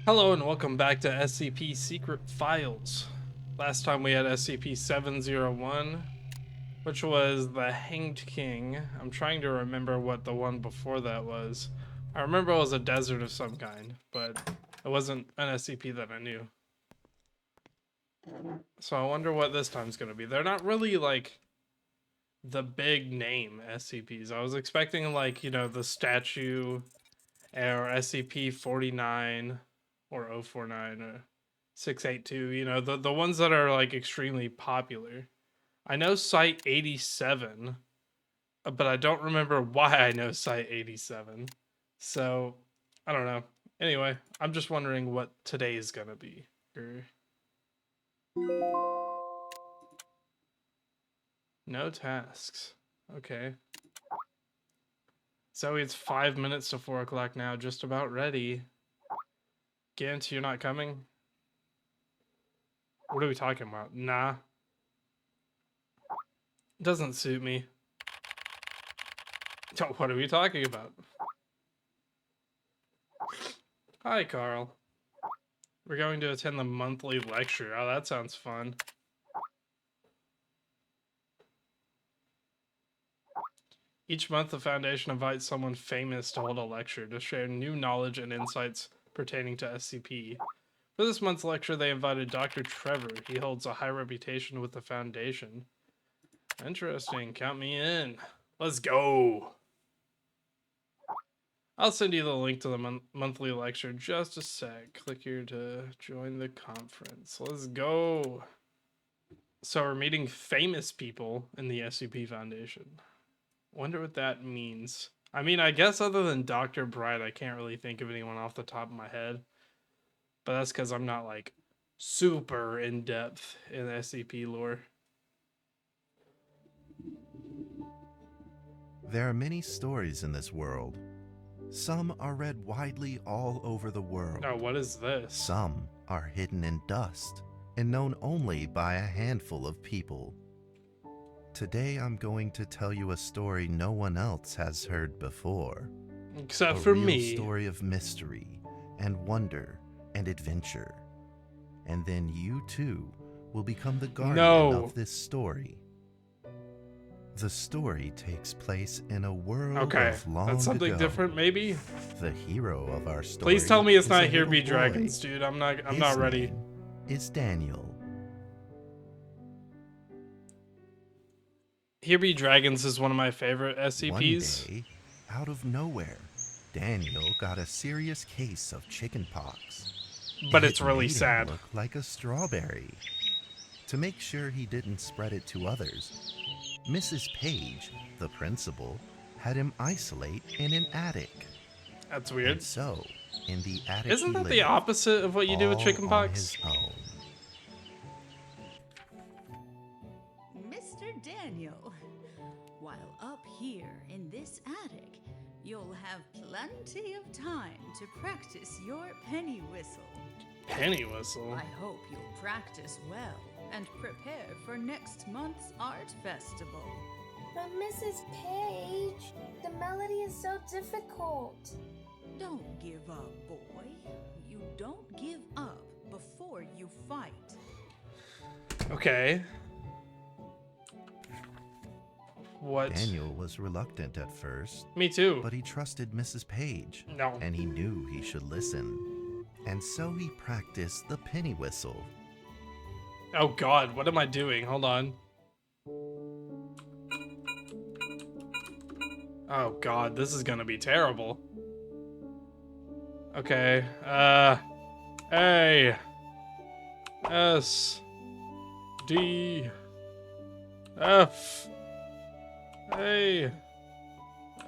Hello and welcome back to SCP Secret Files. Last time we had SCP-701, which was the Hanged King. I'm trying to remember what the one before that was. I remember it was a desert of some kind, but it wasn't an SCP that I knew. So I wonder what this time's gonna be. They're not really like the big name SCPs. I was expecting like, the statue or SCP-49 or 049 or 682, the ones that are like extremely popular. I know Site 87, but I don't remember why I know Site 87. So, I don't know. Anyway, I'm just wondering what today is gonna be. No tasks. Okay. So it's 5 minutes to 4 o'clock now, just about ready. Gant, you're not coming? What are we talking about? Nah. Doesn't suit me. What are we talking about? Hi, Carl. We're going to attend the monthly lecture. Oh, that sounds fun. Each month, the Foundation invites someone famous to hold a lecture to share new knowledge and insights pertaining to SCP. For this month's lecture, they invited Dr. Trevor. He holds a high reputation with the Foundation. Interesting. Count me in. Let's go. I'll send you the link to the monthly lecture. Just a sec. Click here to join the conference. Let's go. So we're meeting famous people in the SCP Foundation. Wonder what that means. I mean, I guess other than Dr. Bright, I can't really think of anyone off the top of my head. But that's because I'm not like super in depth in SCP lore. There are many stories in this world. Some are read widely all over the world. Oh, what is this? Some are hidden in dust and known only by a handful of people. Today I'm going to tell you a story no one else has heard before. Except for me. A story of mystery and wonder and adventure. And then you too will become the guardian of this story. The story takes place in a world of long ago. That's something different, maybe. The hero of our story. Please tell me it's not Here Be Dragons, dude. I'm not ready. His name is Daniel. Here Be Dragons is one of my favorite SCPs. One day, out of nowhere, Daniel got a serious case of chickenpox. But it's really sad. It looked like a strawberry. To make sure he didn't spread it to others, Mrs. Page, the principal, had him isolate in an attic. That's weird. And so, in the attic, isn't that the opposite of what you do with chickenpox? Mr. Daniel, while up here in this attic, you'll have plenty of time to practice your penny whistle. Penny whistle? I hope you'll practice well and prepare for next month's art festival. But Mrs. Page, the melody is so difficult. Don't give up, boy. You don't give up before you fight. Okay. What? Daniel was reluctant at first. Me too. But he trusted Mrs. Page. No. And he knew he should listen. And so he practiced the penny whistle. Oh god, what am I doing? Hold on. Oh god, this is gonna be terrible. Okay, A S D F A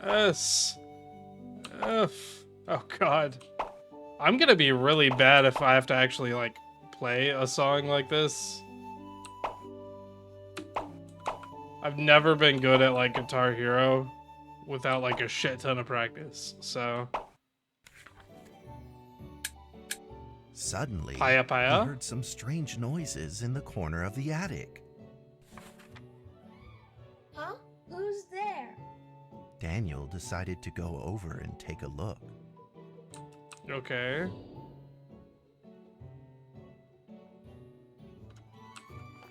S F. Oh god. I'm gonna be really bad if I have to actually like play a song like this. I've never been good at like Guitar Hero without like a shit ton of practice, so. Suddenly, Paya. he heard some strange noises in the corner of the attic. Huh? Who's there? Daniel decided to go over and take a look. Okay.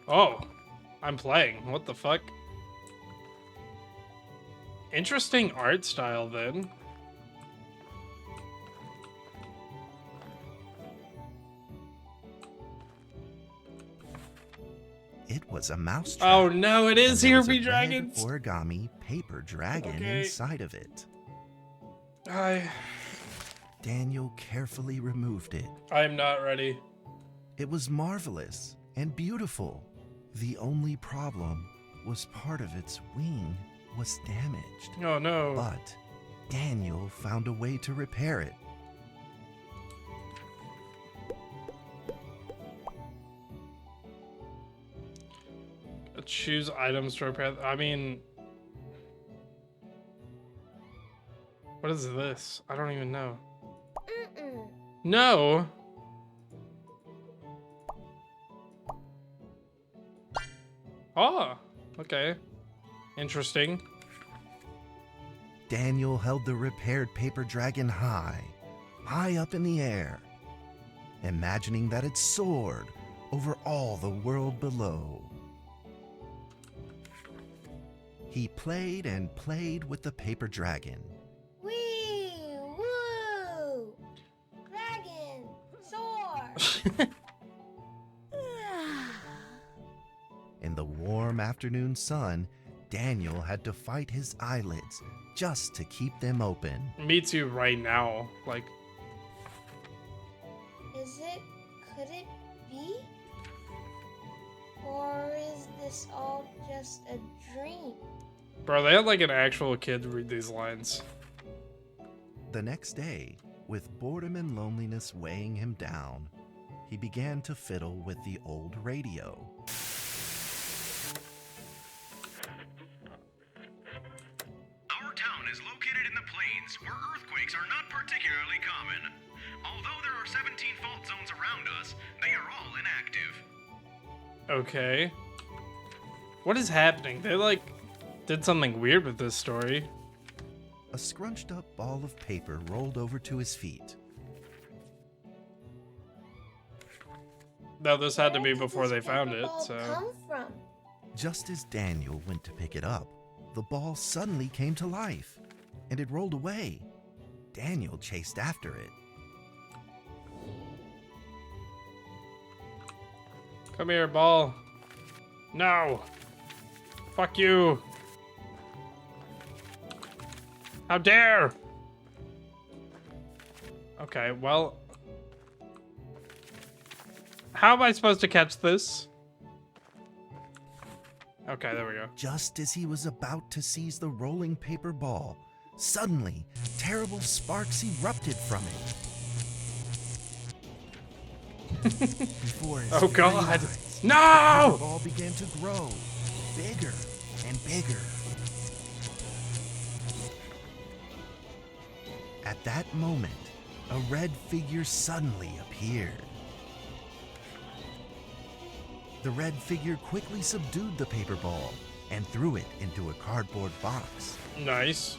Oh, I'm playing. What the fuck? Interesting art style then. It was a mousetrap. Oh no, it is and there Here was a Be red Dragons. origami paper dragon Okay. inside of it. I Daniel carefully removed it. am not ready. It was marvelous and beautiful. The only problem was part of its wing was damaged. Oh no. But Daniel found a way to repair it. Choose items to repair. I mean, what is this? I don't even know. Mm-mm. No. Oh, okay. Interesting. Daniel held the repaired paper dragon high up in the air, imagining that it soared over all the world below. He played and played with the paper dragon. Wee! Woo! Dragon! Soar! In the warm afternoon sun, Daniel had to fight his eyelids just to keep them open. Me too right now. Like, Could it be? Or is this all just a dream? bro, they had like an actual kid read these lines. The next day, with boredom and loneliness weighing him down, he began to fiddle with the old radio. Our town is located in the plains, where earthquakes are not particularly common. Although there are 17 fault zones around us, they are all inactive. Okay. What is happening? They like did something weird with this story. A scrunched up ball of paper rolled over to his feet. No, this had to Where be did before this they found paper it, ball so. come from? Just as Daniel went to pick it up, the ball suddenly came to life, and it rolled away. Daniel chased after it. Come here, ball. No. Fuck you. How dare! Okay, well. How am I supposed to catch this? Okay, there we go. Just as he was about to seize the rolling paper ball, suddenly, terrible sparks erupted from it. Before his Oh very god. eyes, the No! ball began to grow, bigger and bigger. At that moment, a red figure suddenly appeared. The red figure quickly subdued the paper ball and threw it into a cardboard box. Nice.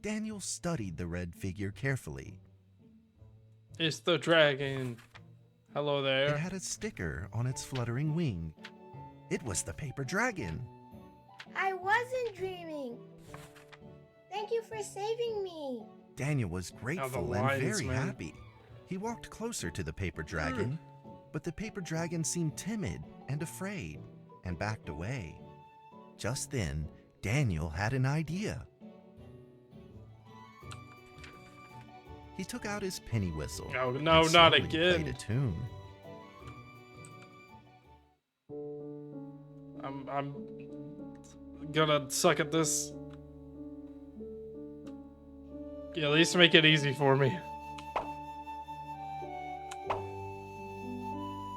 Daniel studied the red figure carefully. It's the dragon. Hello It there. had a sticker on its fluttering wing. It was the paper dragon. I wasn't dreaming. Thank you for saving me. Daniel was grateful and lines, very man. happy. He walked closer to the paper dragon, but the paper dragon seemed timid and afraid and backed away. Just then, Daniel had an idea. He took out his penny whistle. Oh, no, and not slowly again. Played a tune. I'm gonna suck at this. Yeah, at least make it easy for me.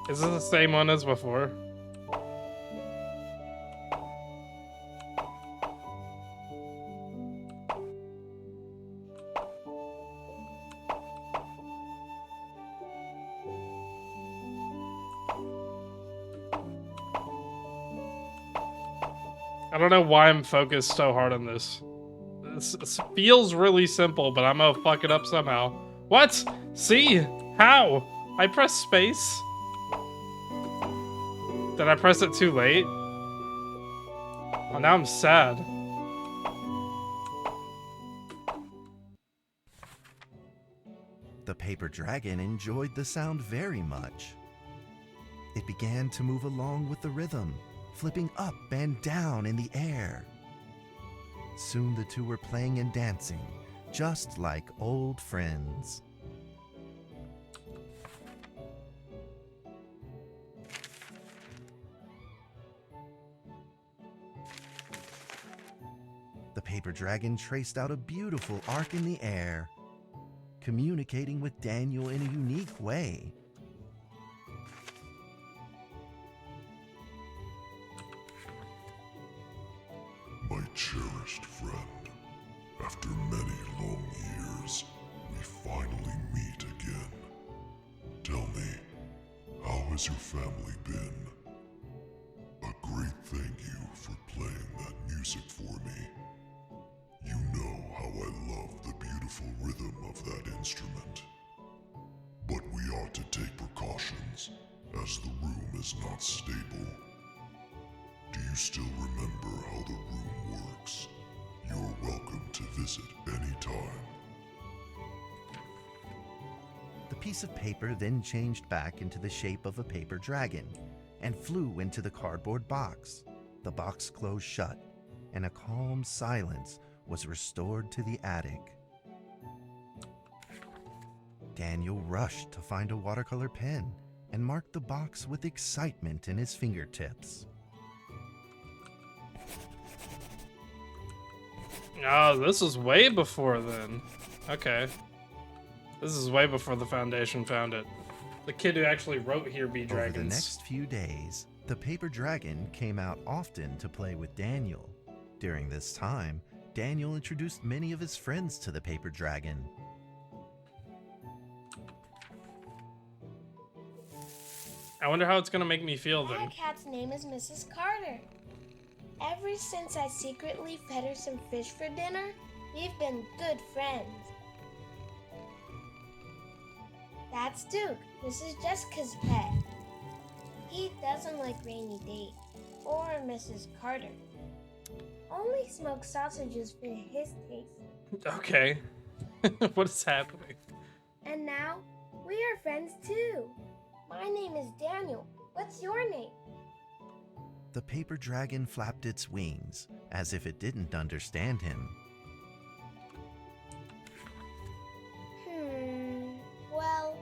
Is this the same one as before? I don't know why I'm focused so hard on this. This feels really simple, but I'm gonna fuck it up somehow. What? See? How? I press space? Did I press it too late? Oh, now I'm sad. The paper dragon enjoyed the sound very much. It began to move along with the rhythm, flipping up and down in the air. Soon the two were playing and dancing, just like old friends. The paper dragon traced out a beautiful arc in the air, communicating with Daniel in a unique way. My cherished friend, after many long years, we finally meet again. Tell me, how has your family been? A great thank you for playing that music for me. You know how I love the beautiful rhythm of that instrument. But we ought to take precautions, as the room is not stable. Do you still remember how the room works? You're welcome to visit anytime. The piece of paper then changed back into the shape of a paper dragon and flew into the cardboard box. The box closed shut, and a calm silence was restored to the attic. Daniel rushed to find a watercolor pen and marked the box with excitement in his fingertips. Oh, this is way before then. Okay. This is way before the Foundation found it. The kid who actually wrote Here Be Dragons. Over the next few days, the paper dragon came out often to play with Daniel. During this time, Daniel introduced many of his friends to the paper dragon. I wonder how it's gonna make me feel My then. cat's name is Mrs. Carter. Ever since I secretly fed her some fish for dinner, we've been good friends. That's Duke, Mrs. Jessica's pet. He doesn't like Rainy Day or Mrs. Carter. Only smoked sausages fit his taste. Okay. What is happening? And now, we are friends too. My name is Daniel. What's your name? The paper dragon flapped its wings, as if it didn't understand him. Well,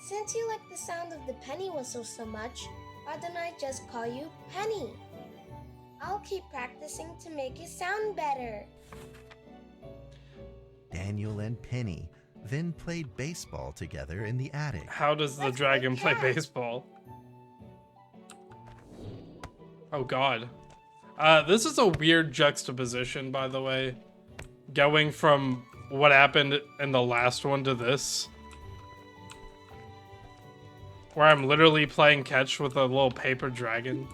since you like the sound of the penny whistle so much, why don't I just call you Penny? I'll keep practicing to make it sound better. Daniel and Penny then played baseball together in the attic. How does the Let's dragon play play baseball? Oh god. This is a weird juxtaposition, by the way. Going from what happened in the last one to this. Where I'm literally playing catch with a little paper dragon.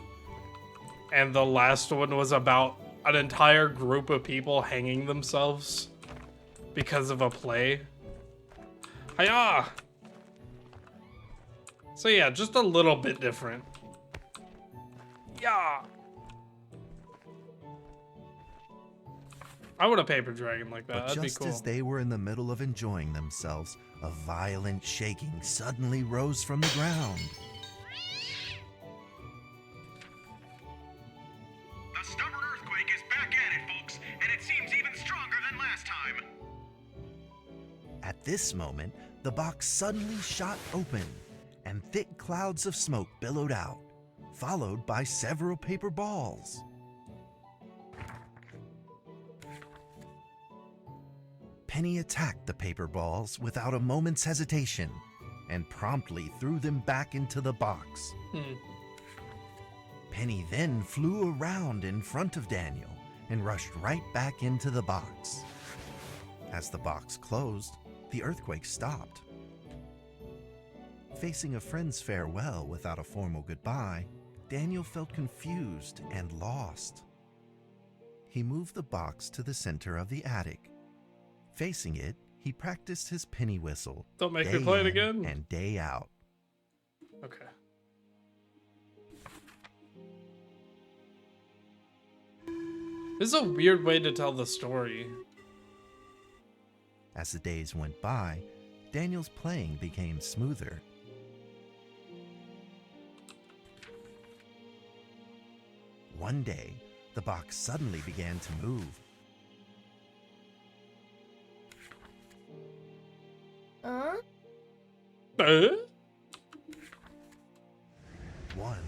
And the last one was about an entire group of people hanging themselves because of a play. Hiya! So yeah, just a little bit different. Yeah. I would have paper dragon like that. But That'd be just cool. as they were in the middle of enjoying themselves, a violent shaking suddenly rose from the ground. A stubborn earthquake is back at it, folks, and it seems even stronger than last time. At this moment, the box suddenly shot open, and thick clouds of smoke billowed out, followed by several paper balls. Penny attacked the paper balls without a moment's hesitation and promptly threw them back into the box. Penny then flew around in front of Daniel and rushed right back into the box. As the box closed, the earthquake stopped. Facing a friend's farewell without a formal goodbye, Daniel felt confused and lost. He moved the box to the center of the attic. Facing it, he practiced his penny whistle. Don't make me day play it in again. and day out. Okay. This is a weird way to tell the story. As the days went by, Daniel's playing became smoother. One day, the box suddenly began to move. Huh? 1,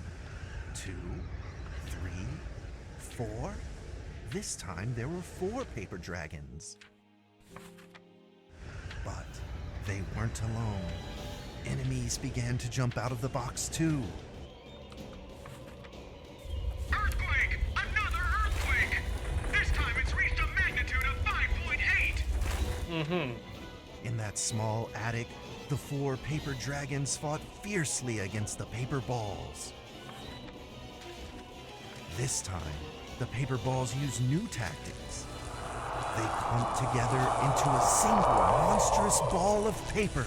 2, 3, 4. This time there were 4 paper dragons. But they weren't alone. Enemies began to jump out of the box too. Earthquake! Another earthquake! This time it's reached a magnitude of 5.8! In that small attic, the 4 paper dragons fought fiercely against the paper balls. This time, the paper balls used new tactics. They clumped together into a single monstrous ball of paper.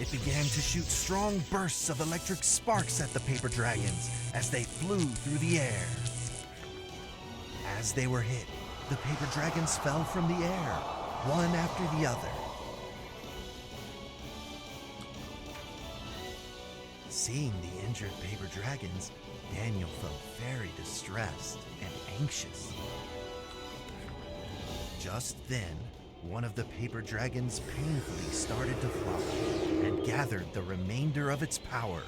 It began to shoot strong bursts of electric sparks at the paper dragons as they flew through the air. As they were hit, the paper dragons fell from the air, one after the other. Seeing the injured paper dragons, Daniel felt very distressed and anxious. Just then, one of the paper dragons painfully started to fly and gathered the remainder of its power.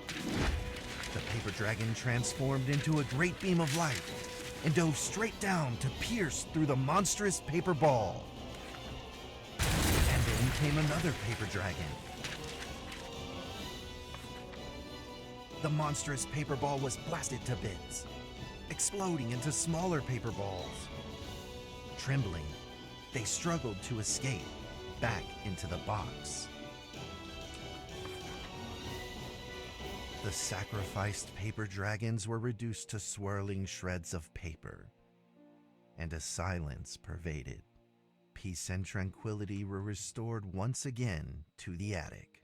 The paper dragon transformed into a great beam of light and dove straight down to pierce through the monstrous paper ball. And then came another paper dragon. The monstrous paper ball was blasted to bits, exploding into smaller paper balls. Trembling, they struggled to escape back into the box. The sacrificed paper dragons were reduced to swirling shreds of paper, and a silence pervaded. Peace and tranquility were restored once again to the attic.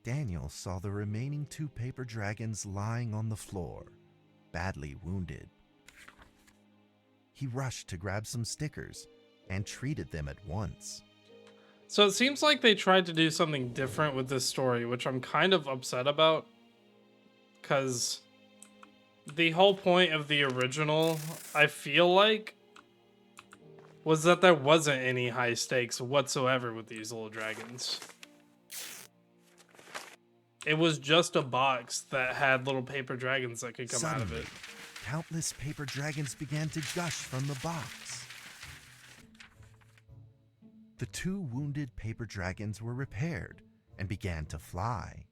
Daniel saw the remaining 2 paper dragons lying on the floor, badly wounded. He rushed to grab some stickers and treated them at once. So it seems like they tried to do something different with this story, which I'm kind of upset about. Because the whole point of the original, I feel like, was that there wasn't any high stakes whatsoever with these little dragons. It was just a box that had little paper dragons that could come out of it. Countless paper dragons began to gush from the box. The 2 wounded paper dragons were repaired and began to fly.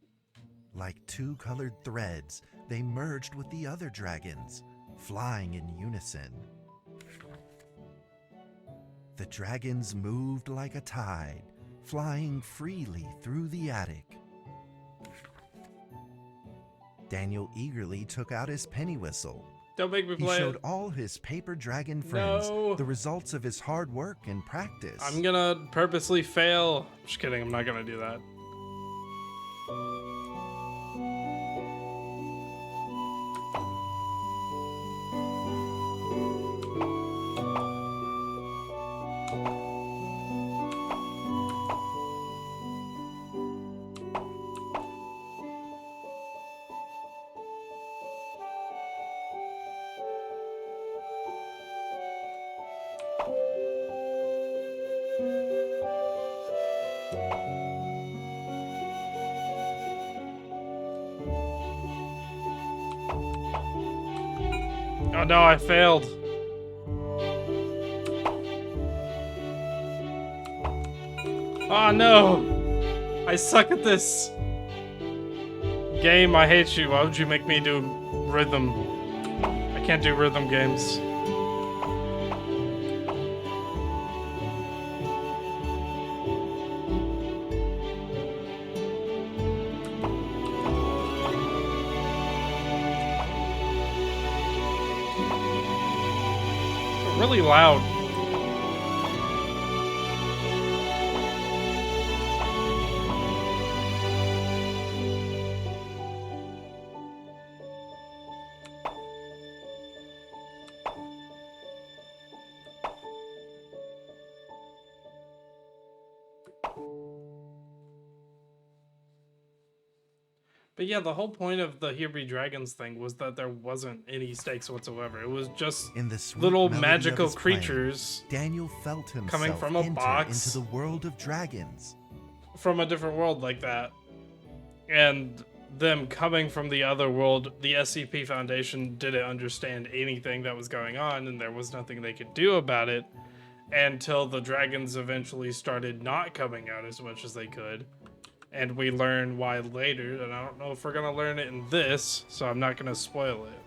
Like 2 colored threads, they merged with the other dragons, flying in unison. The dragons moved like a tide, flying freely through the attic. Daniel eagerly took out his penny whistle. Don't make me He play showed it. all his paper dragon friends No. the results of his hard work and practice. I'm gonna purposely fail. Just kidding, I'm not gonna do that. Oh no, I failed. Oh no! I suck at this. Game, I hate you. Why would you make me do rhythm? I can't do rhythm games. Really loud. But yeah, the whole point of the Here Be Dragons thing was that there wasn't any stakes whatsoever. It was just In the sweet little melody of magical his playing, creatures Daniel felt himself coming from a enter box. into the world of dragons. from a different world like that. And them coming from the other world, the SCP Foundation didn't understand anything that was going on, and there was nothing they could do about it until the dragons eventually started not coming out as much as they could. And we learn why later, and I don't know if we're gonna learn it in this, so I'm not gonna spoil it.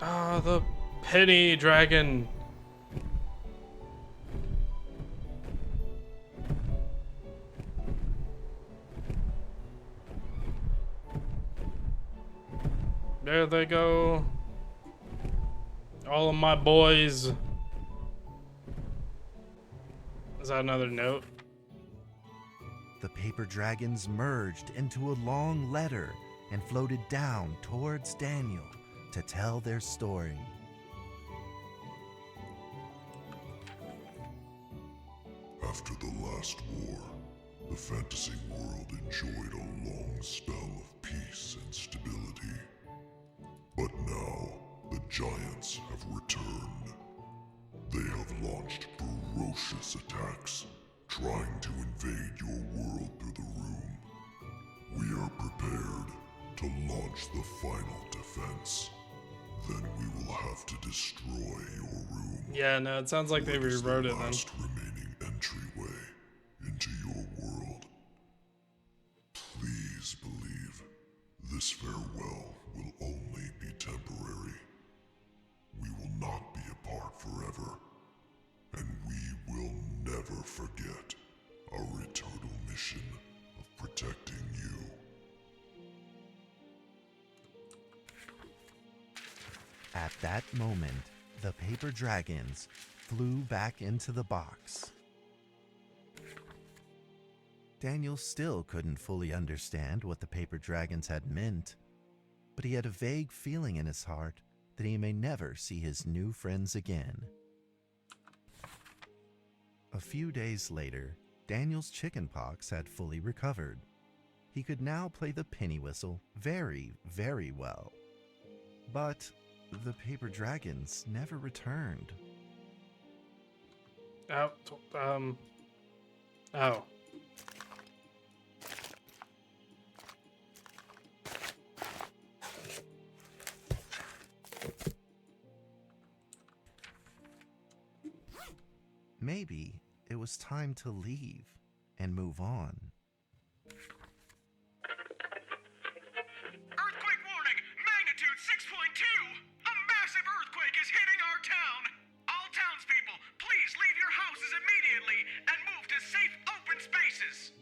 Ah, the penny dragon. There they go. All of my boys. Is that another note? The paper dragons merged into a long letter and floated down towards Daniel to tell their story. After the last war, the fantasy world enjoyed a long spell of peace and stability. But now, the giants have returned. They have launched ferocious attacks, trying to invade your world through the room. We are prepared to launch the final defense. Then we will have to destroy your room. Yeah, no, it sounds like they It is the rewrote it then. last remaining entryway into your world. Please believe this farewell will only be temporary. We will not be apart forever, and we will never forget our eternal mission of protecting you. At that moment, the paper dragons flew back into the box. Daniel still couldn't fully understand what the paper dragons had meant, but he had a vague feeling in his heart that he may never see his new friends again. A few days later, Daniel's chickenpox had fully recovered. He could now play the penny whistle very, very well. But the paper dragons never returned. Oh. Maybe it was time to leave and move on. Earthquake warning! Magnitude 6.2! A massive earthquake is hitting our town! All townspeople, please leave your houses immediately and move to safe open spaces!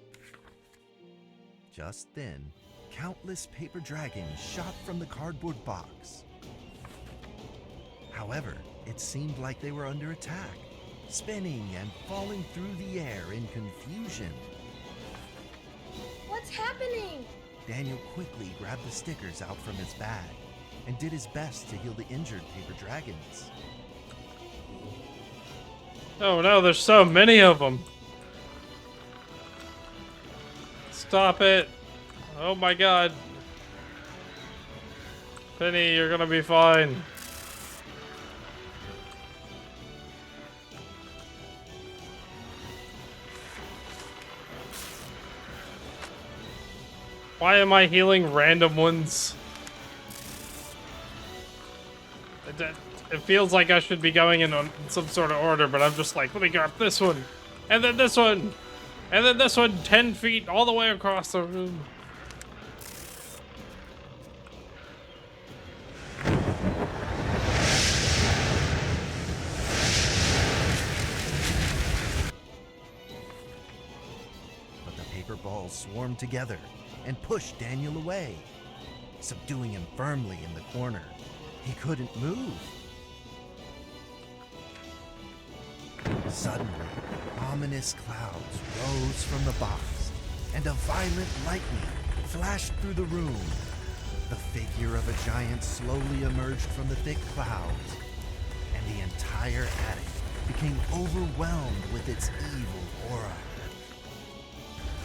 Just then, countless paper dragons shot from the cardboard box. However, it seemed like they were under attack, spinning and falling through the air in confusion. What's happening? Daniel quickly grabbed the stickers out from his bag and did his best to heal the injured paper dragons. Oh no, there's so many of them. Stop it. Oh my god. Penny, you're gonna be fine. Why am I healing random ones? It feels like I should be going in on some sort of order, but I'm just like, let me grab this one, and then this one, and then this one 10 feet all the way across the room. But the paper balls swarmed together and pushed Daniel away, subduing him firmly in the corner. He couldn't move. Suddenly, ominous clouds rose from the box, and a violent lightning flashed through the room. The figure of a giant slowly emerged from the thick clouds, and the entire attic became overwhelmed with its evil aura.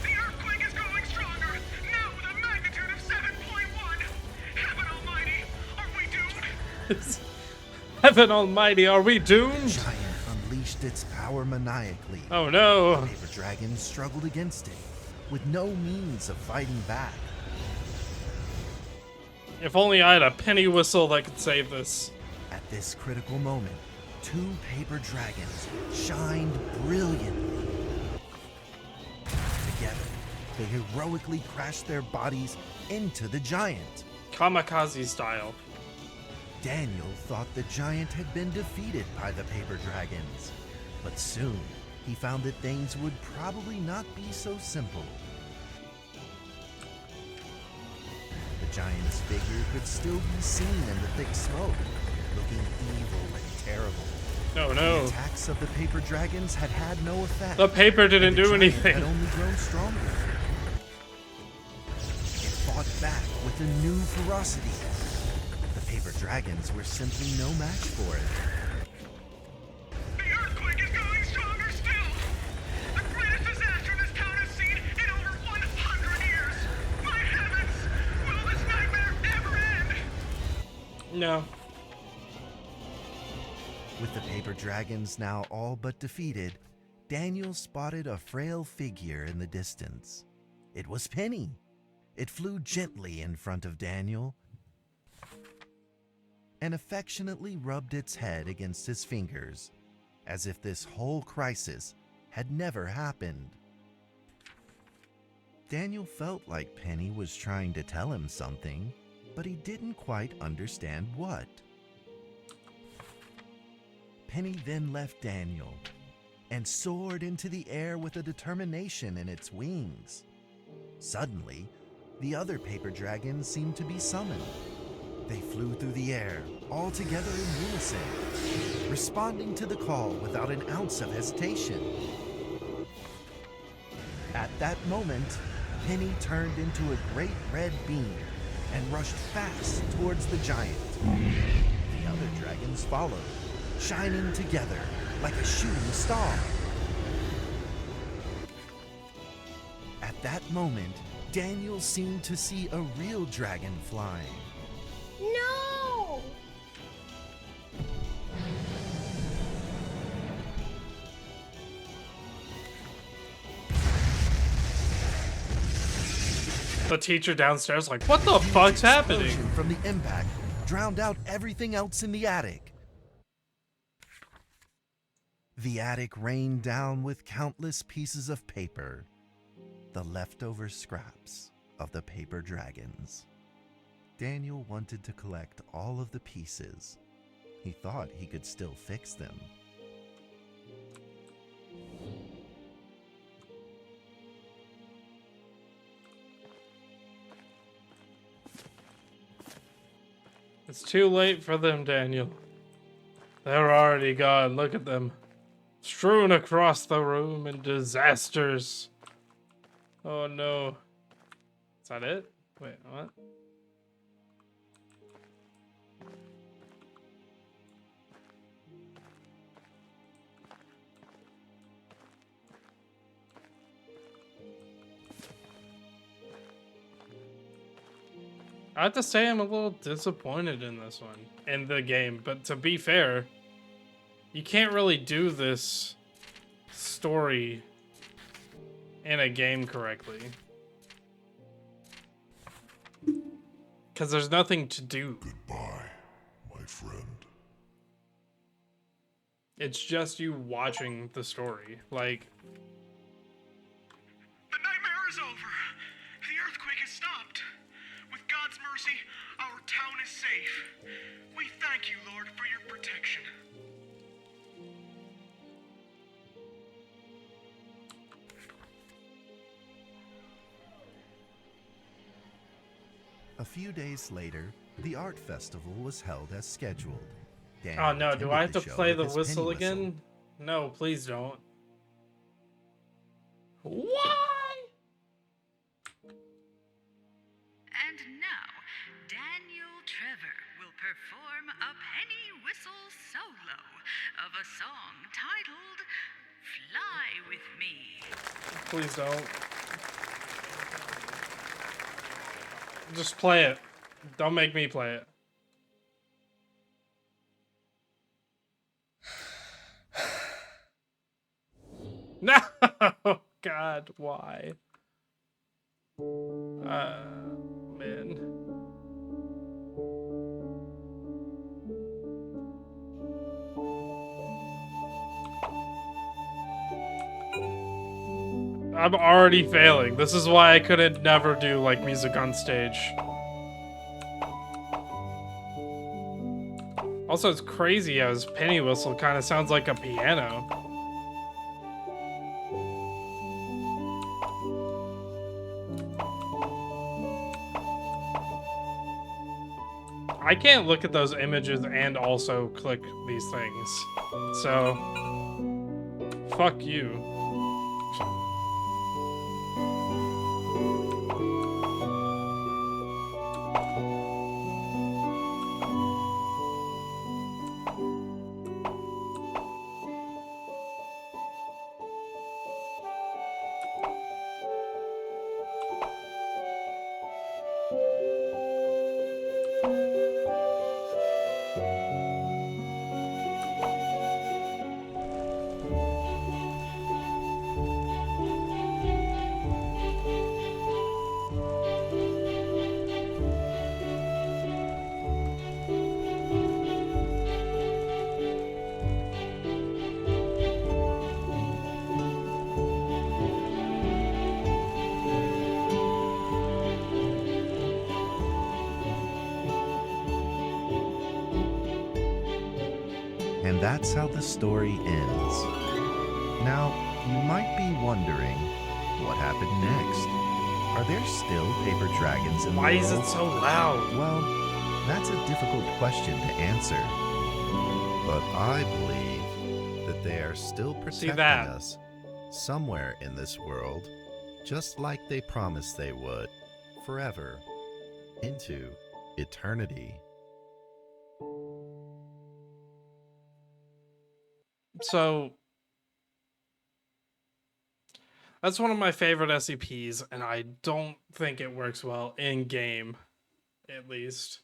The earthquake is growing stronger, now with a magnitude of 7.1. Heaven Almighty, are we doomed? Heaven Almighty, are we The doomed? giant unleashed its power maniacally. Oh no. The paper dragon struggled against it, with no means of fighting back. If only I had a penny whistle that could save this. At this critical moment, two paper dragons shined brilliantly. Together, they heroically crashed their bodies into the giant. Kamikaze style. Daniel thought the giant had been defeated by the paper dragons, but soon he found that things would probably not be so simple. The giant's figure could still be seen in the thick smoke, looking evil and terrible. Oh The no. attacks of the paper dragons had had no effect. The paper and didn't the do giant anything. had only grown stronger. It fought back with a new ferocity. The paper dragons were simply no match for it. The earthquake is growing stronger still. The greatest disaster this town has seen in over 100 years. My heavens, will this nightmare ever end? No. With the paper dragons now all but defeated, Daniel spotted a frail figure in the distance. It was Penny. It flew gently in front of Daniel and affectionately rubbed its head against his fingers, as if this whole crisis had never happened. Daniel felt like Penny was trying to tell him something, but he didn't quite understand what. Penny then left Daniel and soared into the air with a determination in its wings. Suddenly, the other paper dragons seemed to be summoned. They flew through the air, all together in unison, responding to the call without an ounce of hesitation. At that moment, Penny turned into a great red beam and rushed fast towards the giant. The other dragons followed, shining together like a shooting star. At that moment, Daniel seemed to see a real dragon flying. No! The teacher downstairs like, what the Huge fuck's happening? explosion from the impact drowned out everything else in the attic. The attic rained down with countless pieces of paper, the leftover scraps of the paper dragons. Daniel wanted to collect all of the pieces. He thought he could still fix them. It's too late for them, Daniel. They're already gone. Look at them. Strewn across the room in disasters. Oh no. Is that it? Wait, what? I have to say I'm a little disappointed in this one, in the game, but to be fair, you can't really do this story in a game correctly. Because there's nothing to do. Goodbye, my friend. It's just you watching the story. Like, The nightmare is over. The earthquake has stopped. With God's mercy, our town is safe. We thank you, Lord, for your protection. A few days later, the art festival was held as scheduled. Daniel oh no, do I have attended to show play with the his whistle penny again? No, please don't. Why? And now, perform a penny whistle solo of a song titled Fly With Me. Please don't. Just play it. Don't make me play it. No! God, why? Man. I'm already failing. This is why I couldn't never do, like, music on stage. Also, it's crazy how his penny whistle kind of sounds like a piano. I can't look at those images and also click these things. So, fuck you. And that's how the story ends. Now, you might be wondering, what happened next? Are there still paper dragons in the Why world? is it so loud? Well, that's a difficult question to answer. But I believe that they are still protecting us somewhere in this world, just like they promised they would, forever, into eternity. So, that's one of my favorite SCPs, and I don't think it works well in game, at least.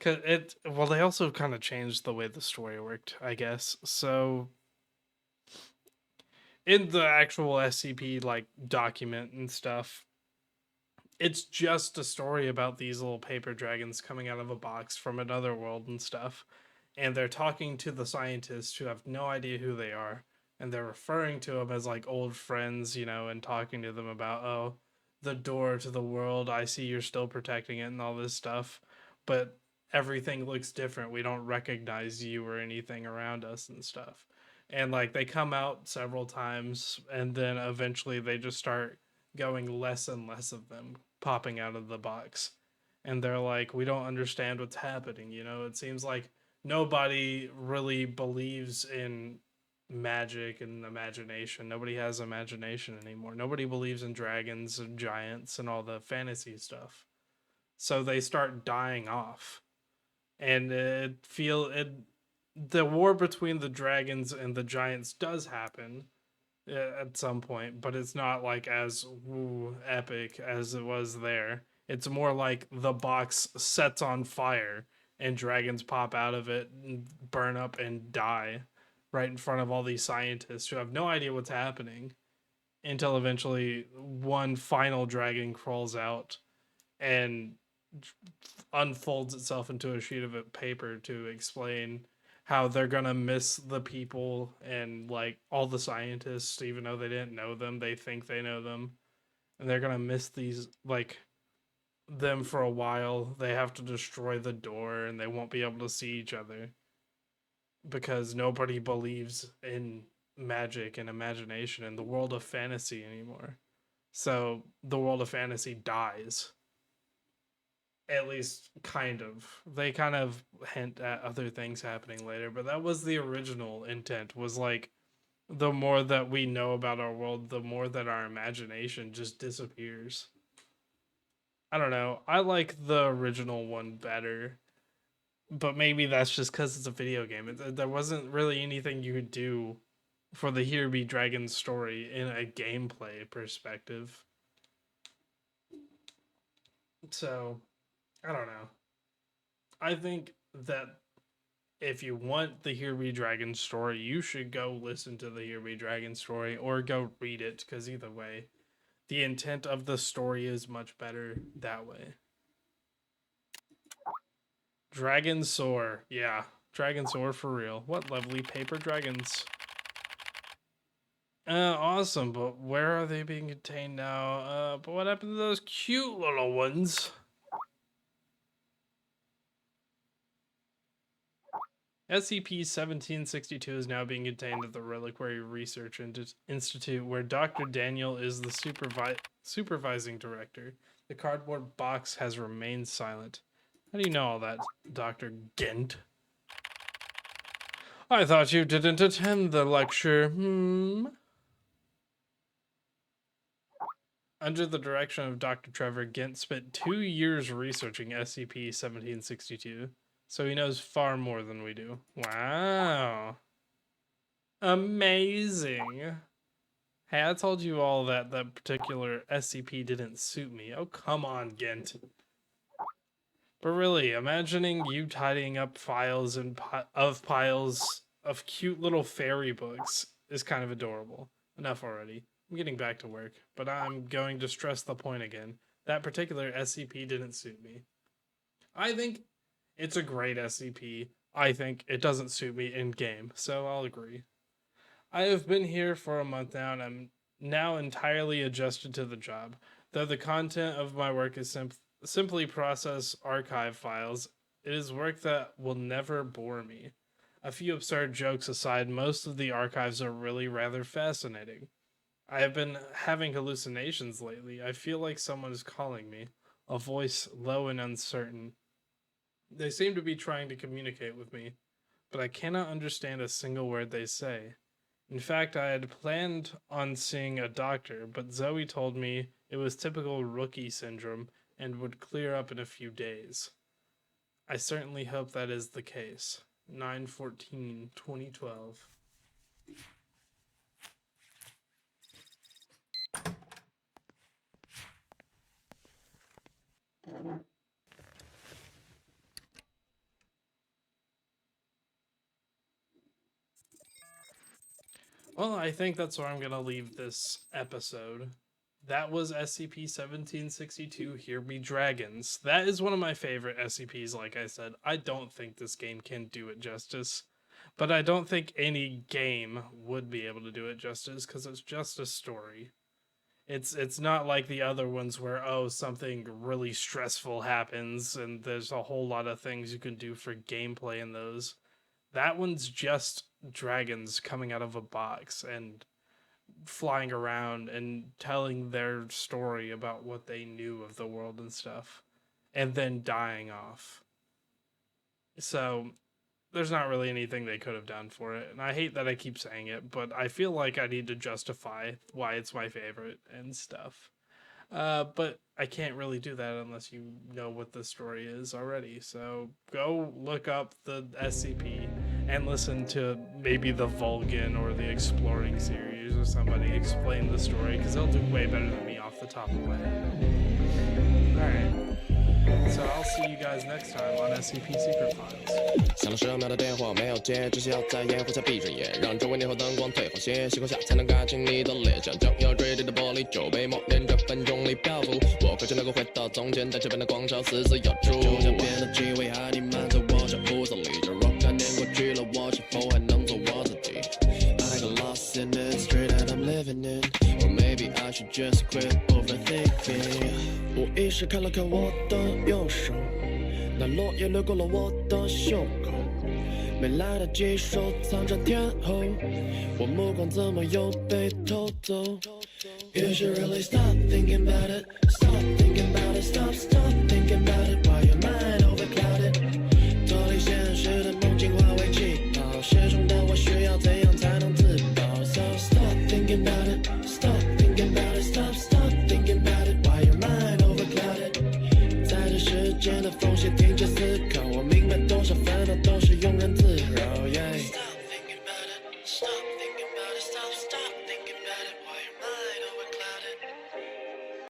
Cause well, they also kind of changed the way the story worked, I guess. So, in the actual SCP like document and stuff, it's just a story about these little paper dragons coming out of a box from another world and stuff. And they're talking to the scientists who have no idea who they are. And they're referring to them as like old friends, you know, and talking to them about, oh, the door to the world. I see you're still protecting it and all this stuff. But everything looks different. We don't recognize you or anything around us and stuff. And like they come out several times and then eventually they just start going less and less of them popping out of the box. And they're like, we don't understand what's happening, you know? It seems like nobody really believes in magic and imagination. Nobody has imagination anymore. Nobody believes in dragons and giants and all the fantasy stuff. So they start dying off. And the war between the dragons and the giants does happen at some point, but it's not like as epic as it was there. It's more like the box sets on fire and dragons pop out of it and burn up and die right in front of all these scientists who have no idea what's happening until eventually one final dragon crawls out and unfolds itself into a sheet of paper to explain how they're gonna miss the people and like all the scientists, even though they didn't know them, they think they know them, and they're gonna miss these like them for a while. They have to destroy the door and they won't be able to see each other because nobody believes in magic and imagination in the world of fantasy anymore. So the world of fantasy dies. At least kind of. They kind of hint at other things happening later, but that was the original intent, was like the more that we know about our world, the more that our imagination just disappears. I don't know. I like the original one better. But maybe that's just because it's a video game. There wasn't really anything you could do for the Here Be Dragon story in a gameplay perspective. So, I don't know. I think that if you want the Here Be Dragon story, you should go listen to the Here Be Dragon story or go read it, because either way, the intent of the story is much better that way. Dragon Soar. Yeah, Dragon Soar for real. What lovely paper dragons. Awesome, but where are they being contained now? But what happened to those cute little ones? SCP-1762 is now being contained at the Reliquary Research Institute, where Dr. Daniel is the supervising director. The cardboard box has remained silent. How do you know all that, Dr. Gent? I thought you didn't attend the lecture, Under the direction of Dr. Trevor, Gent spent 2 years researching SCP-1762, so he knows far more than we do. Wow. Amazing. Hey, I told you all that that particular SCP didn't suit me. Oh, come on, Gent. But really, imagining you tidying up files and piles of cute little fairy books is kind of adorable. Enough already. I'm getting back to work, but I'm going to stress the point again. That particular SCP didn't suit me. I think it's a great SCP. I think it doesn't suit me in game, so I'll agree. I have been here for a month now, and I'm now entirely adjusted to the job. Though the content of my work is simply process archive files, it is work that will never bore me. A few absurd jokes aside, most of the archives are really rather fascinating. I have been having hallucinations lately. I feel like someone is calling me, a voice low and uncertain. They seem to be trying to communicate with me, but I cannot understand a single word they say. In fact, I had planned on seeing a doctor, but Zoe told me it was typical rookie syndrome and would clear up in a few days. I certainly hope that is the case. 9/14/2012. Well, I think that's where I'm going to leave this episode. That was SCP-1762 Here Be Dragons. That is one of my favorite SCPs, like I said. I don't think this game can do it justice. But I don't think any game would be able to do it justice, because it's just a story. It's not like the other ones where, oh, something really stressful happens and there's a whole lot of things you can do for gameplay in those. That one's just dragons coming out of a box and flying around and telling their story about what they knew of the world and stuff, and then dying off. So there's not really anything they could have done for it, and I hate that I keep saying it, but I feel like I need to justify why it's my favorite and stuff. But I can't really do that unless you know what the story is already. So go look up the SCP and listen to maybe the Vulcan or the Exploring series or somebody explain the story, because they'll do way better than me off the top of my head. Alright, so I'll see you guys next time on SCP Secret Files. 响了10秒的电话没有接，只是要在掩护下闭着眼，让周围霓虹灯光退后些，星空下才能看清你的脸，像将要坠地的玻璃就被默念着分钟里漂浮。我渴求能够回到从前，但这边的狂潮死死咬住，就像变得机会还停满在我小屋子里。这若干年过去了，我是否还能做我自己 ？I got lost in the street that I'm living in, or maybe I should just quit overthinking。无意识看了看我的右手。 那落叶掠过了我的袖口，没来得及收藏着天后，我目光怎么又被偷走 ？You should really stop thinking about it, stop thinking about it, stop thinking about it, while your mind overclouded。脱离现实的梦境化为气泡，失重的我需要怎样才能自保 ？So stop thinking about it, stop thinking about it, stop thinking about it, while your mind overclouded。在这世间的缝隙停止思考，我明白多少烦恼都是庸人自扰。Yeah. Stop thinking about it. Stop.